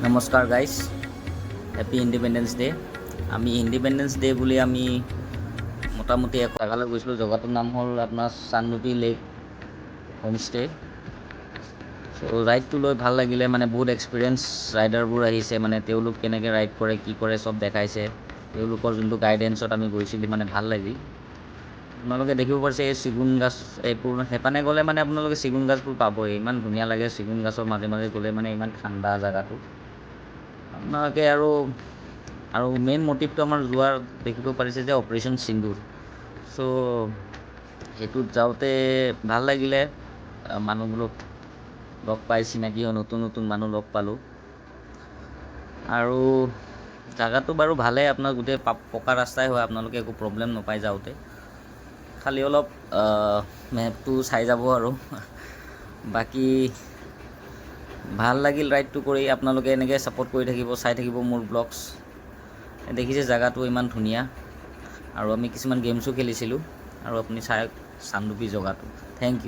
নমস্কাৰ guys, happy independence day. আমি independence day বুলি আমি মোটামুটি এক জেগালৈ গৈছিলোঁ। জেগাটোৰ নাম হ'ল আপোনাৰ চান্দুপি লেক হোমষ্টে। চ' ৰাইডটো লৈ ভাল লাগিলে, মানে বহুত এক্সপিৰিয়েঞ্চ ৰাইডাৰবোৰ আহিছে, মানে তেওঁলোক কেনেকৈ ৰাইড কৰে, কি কৰে চব দেখাইছে। তেওঁলোকৰ যোনটো গাইডেঞ্চত আমি গৈছিলোঁ, মানে ভাল লাগিল। আপোনালোকে দেখিব পাৰিছে এই চেগুন গছ, এইবোৰ সেইপানে গ'লে মানে আপোনালোকে চেগুন গছবোৰ পাবই। ইমান ধুনীয়া লাগে চেগুন গছৰ মাজে মাজে গ'লে, মানে ইমান ঠাণ্ডা জেগাটো আপোনালোকে। আৰু মেইন মটিভটো আমাৰ যোৱাৰ দেখিব পাৰিছে যে অপাৰেশ্যন সিন্দুৰ। চ' সেইটোত যাওঁতে ভাল লাগিলে, মানুহবোৰক লগ পাই চিনাকি নতুন নতুন মানুহ লগ পালোঁ। আৰু জেগাটো বাৰু ভালেই, আপোনাৰ গোটেই পকা ৰাস্তাই হয়, আপোনালোকে একো প্ৰব্লেম নাপায় যাওঁতে। খালি অলপ মেপটো চাই যাব আৰু বাকী ভাল লাগিল ৰাইডটো কৰি। আপোনালোকে এনেকৈ ছাপোৰ্ট কৰি থাকিব, চাই থাকিব মোৰ ব্লগছ। দেখিছে জেগাটো ইমান ধুনীয়া, আৰু আমি কিছুমান গেমছো খেলিছিলোঁ। আৰু আপুনি চাওক চান্দুপি জেগাটো। Thank U.